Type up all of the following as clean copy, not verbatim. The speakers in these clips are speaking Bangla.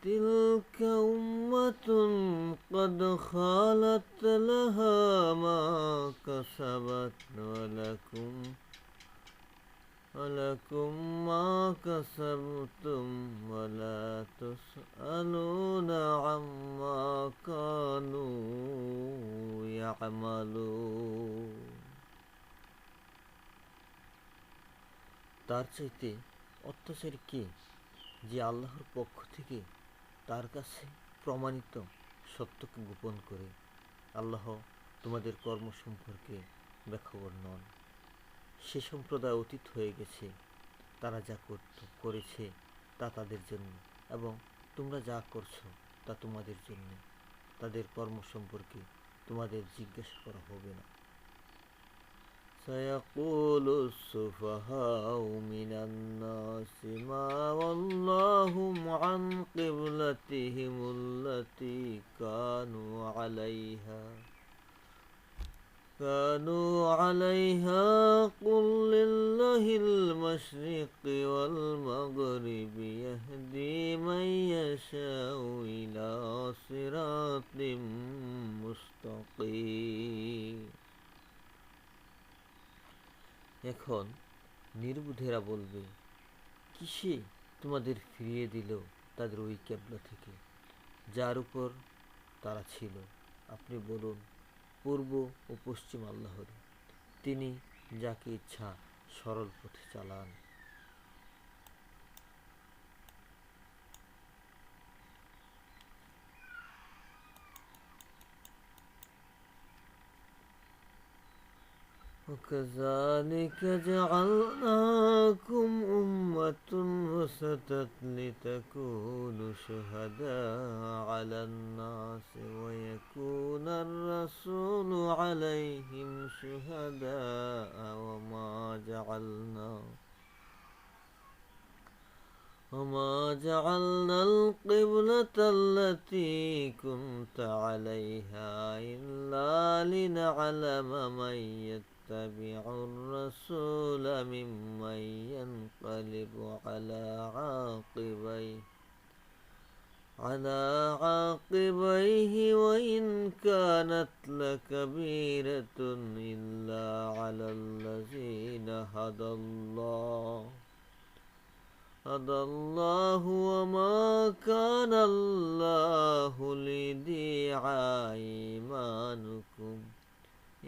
تلك أمة قد خلت لها ما كسبت ولكم ما كسبتم ولا تسألون عما كانوا يعملون। তার চাইতে অত্যাচারী কে, যে আল্লাহর পক্ষ থেকে তার কাছে প্রমাণিত সত্যকে গোপন করে। আল্লাহ তোমাদের কর্ম সম্পর্কে বেখবর নন। সে সম্প্রদায় অতীত হয়ে গেছে, তারা যা করেছে তা তাদের জন্য, এবং তোমরা যা করছো তা তোমাদের জন্য। তাদের কর্ম সম্পর্কে তোমাদের জিজ্ঞাসা করা হবে না। سيقول السفهاء من الناس ما ولاهم عن قبلتهم التي كانوا عليها قل لله المشرق والمغرب يهدي من يشاء إلى صراط مستقيم। এখন নির্বুধেরা বলবে, কিসে তোমাদের ফিরিয়ে দিল তাদের ওই কেবলা থেকে যার উপর তারা ছিল। আপনি বলুন, পূর্ব ও পশ্চিম আল্লাহর, তিনি যাকে ইচ্ছা সরল পথে চালান। وكذلك جعلناكم أمة وسطا لتكونوا شهداء على الناس ويكون الرسول عليهم شهداء وما جعلنا القبلة التي كنت عليها إلا لنعلم من يتبع الرسول ممن ينقلب على عاقبيه وإن كانت لكبيرة إلا على الذين هدى الله وما كان الله ليضيع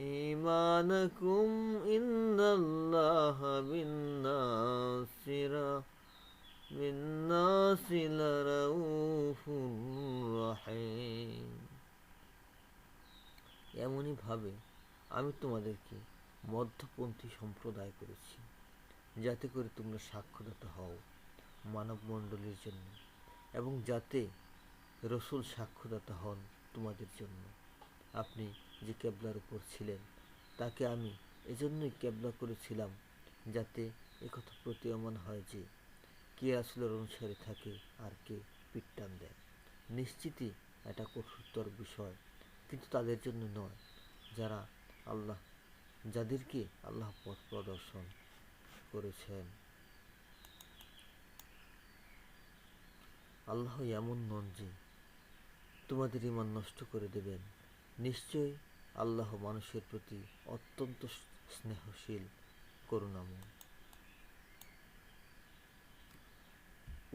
إيمانكم إن الله بالناس لرؤوف رحيم। এমনই ভাবে আমি তোমাদেরকে মধ্যপন্থী সম্প্রদায় করেছি, যাতে করে তোমরা সাক্ষ্যদাতা হও মানবমণ্ডলীর জন্য, এবং যাতে রসুল সাক্ষ্যদাতা হন তোমাদের জন্য। আপনি যে কেবলার উপর ছিলেন তাকে আমি এজন্যই কেবলা করেছিলাম, যাতে একথা প্রতীয়মান হয় যে কে রাসূলের অনুসারী থাকে আর কে পিট্টান দেয়। নিশ্চিতই এটা কঠোরতর বিষয়, কিন্তু তাদের জন্য নয় যাদেরকে আল্লাহ পথ প্রদর্শন করেছেন। আল্লাহ এমন নন যে তোমাদের ঈমান নষ্ট করে দেবেন। নিশ্চয়ই আল্লাহ মানুষের প্রতি অত্যন্ত স্নেহশীল, করুণাময়।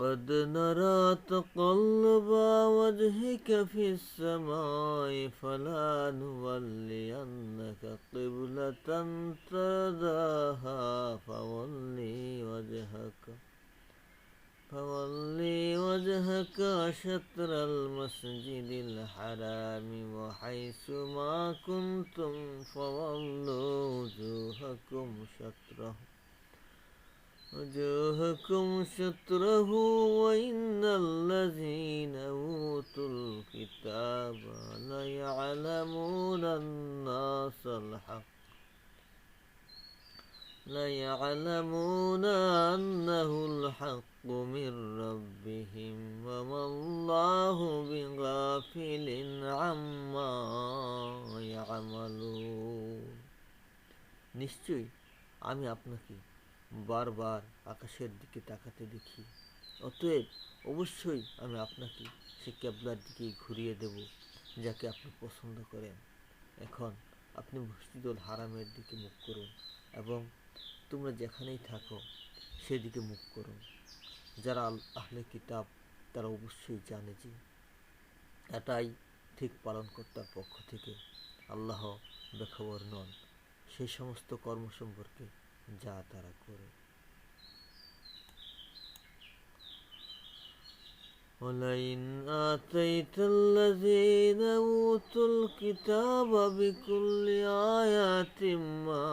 قد نرى تقلب وجهك في السماء فلنولينك قبلة ترضاها فولي وجهك شطر المسجد الحرام وحيث ما كنتم فولوا وجوهكم شطره وإن الذين أوتوا الكتاب ليعلمون أنه الحق من ربهم وما الله بغافل عما يعملون। নিশ্চয়ই আমি আপনাকে বারবার আকাশের দিকে তাকাতে দেখি, অতএব অবশ্যই আমি আপনাকে সে কেবলার দিকেই ঘুরিয়ে দেব যাকে আপনি পছন্দ করেন। এখন আপনি মসজিদুল হারামের দিকে মুখ করুন এবং তোমরা যেখানেই থাকো সেদিকে মুখ করুন। যারা আহলে কিতাব তারা অবশ্যই জানে যে এটাই ঠিক পালনকর্তার পক্ষ থেকে, আল্লাহ বেখবর নন সেই সমস্ত কর্ম সম্পর্কে যা তারা করে। ولئن آتيت الذين أوتوا الكتاب بكل آيات ما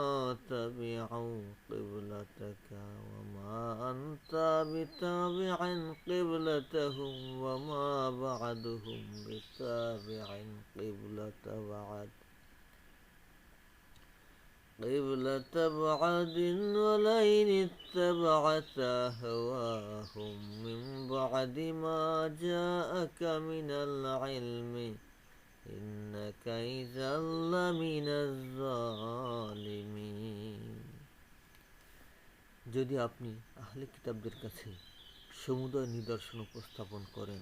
تبعوا قبلتك وما أنت بتابع قبلتهم وما بعدهم بتابع قبلة بعد ولئن اتبعت أهواهم من بعد ما جاءك من العلم إنك إذا لمن الظالمين। যদি আপনি আহলে কিতাবদের কাছে সমুদয় নিদর্শন উপস্থাপন করেন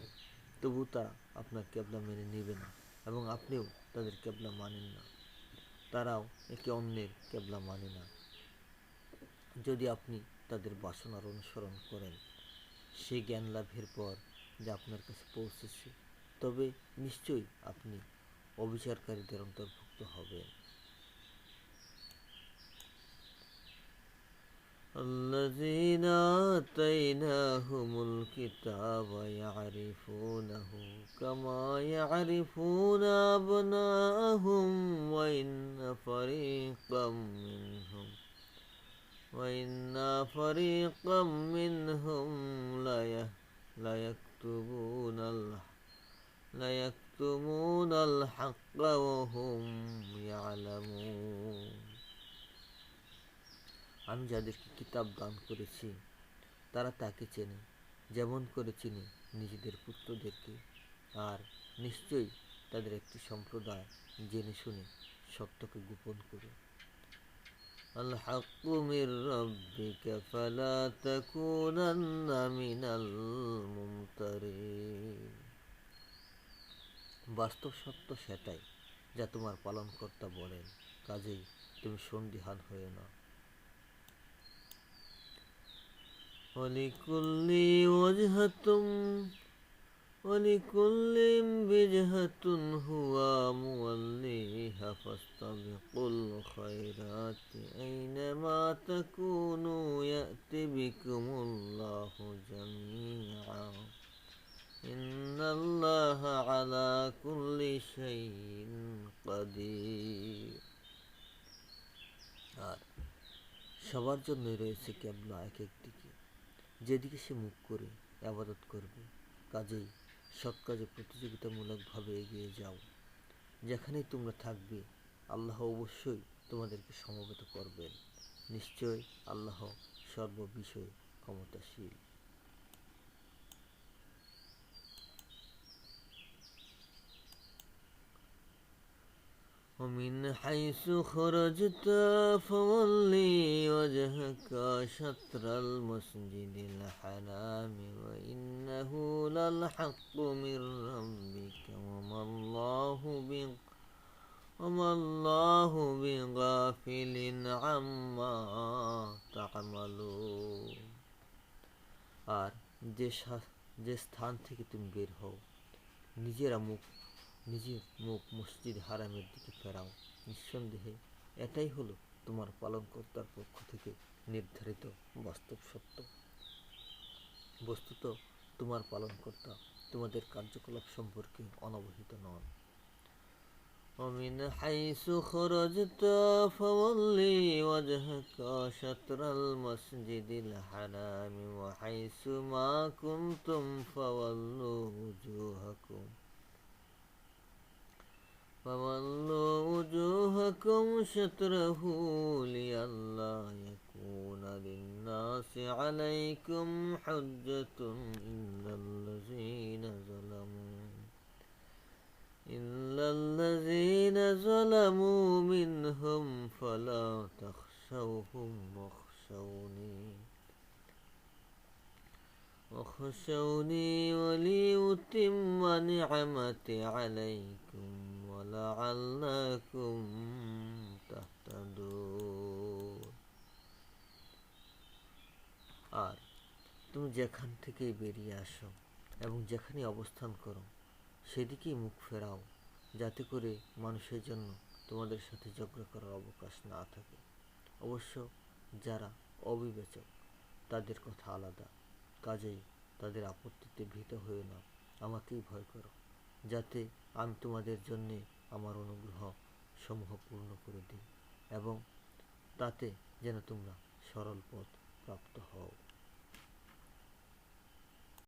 তবু তারা আপনার কেবলা মেনে নেবে না এবং আপনিও তাদের কেবলা মানেন না, তারাও একে অন্যের কেবলা মানে না। যদি আপনি তাদের বাসনার অনুসরণ করেন সেই জ্ঞান লাভের পর যা আপনার কাছে পৌঁছেছে, তবে নিশ্চয়ই আপনি অবিচারকারীদের অন্তর্ভুক্ত হবেন। الذين آتيناهم الكتاب يعرفونه كما يعرفون أبناءهم وإن فريقا منهم ليكتمون الحق وهم يعلمون। আমি যাদেরকে কিতাব দান করেছি তারা তাকে চেনে যেমন করে চিনে নিজেদের পুত্রদেরকে, আর নিশ্চয়ই তাদের একটি সম্প্রদায় জেনে শুনে সত্যকে গোপন করে। আল হাক্কু মির রাব্বিকা ফালা তাকুনান্না মিনাল মুমতারিন। বাস্তব সত্য সেটাই যা তোমার পালনকর্তা বলেন, কাজেই তুমি সন্দিহান হয়ে না। ولكل وجهة هو موليها فاستبقوا الخيرات أينما تكونوا يأت بكم الله جميعا إن الله على كل شيء قدير। আর সবার জন্যই রয়েছে কেবলা এক এক দিকে, যেদিকে সে মুখ করে ইবাদত করবে। কাজেই সৎ কাজে প্রতিযোগিতামূলকভাবে এগিয়ে যাও। যেখানেই তোমরা থাকবে আল্লাহ অবশ্যই তোমাদেরকে সমবেত করবেন। নিশ্চয় আল্লাহ সর্ববিষয়ে ক্ষমতাশীল। ومن حيث خرجت فول وجهك شطر المسجد الحرام وإنه للحق من ربك وما الله بغافل عما تعملون। আর যে স্থান থেকে তুমি বের হও নিজের মুখ মসজিদ হারামের দিকে ফেরাও। নিঃসন্দেহে এটাই হলো তোমার পালনকর্তার পক্ষ থেকে নির্ধারিত বাস্তব সত্য। বস্তুত তোমার পালনকর্তা তোমাদের কার্যকলাপ সম্পর্কে অনবহিত নন। ومن حيث خرجت فول وجهك شطر المسجد الحرام وحيث ما كنتم فولوا وجوهكم شطره لئلا يكون للناس عليكم حجة إلا الذين ظلموا منهم فلا تخشوهم واخشوني وخشوني وليتم نعمتي عليكم ولعلكم تهتدون। আর তুমি যেখান থেকেই বেরিয়ে আসো এবং যেখানে অবস্থান করো সেদিকেই মুখ ফেরাও, যাতে করে মানুষের জন্য তোমাদের সাথে ঝগড়া করার অবকাশ না থাকে। অবশ্য যারা অবিবেচক তাদের কথা আলাদা, কাজেই তাদের আপত্তিতে ভীত হয়ে না, আমাকেই ভয় করো, যাতে আমি তোমাদের জন্যে আমার অনুগ্রহ সমূহ পূর্ণ করে দিই এবং তাতে যেন তোমরা সরল পথ প্রাপ্ত হও।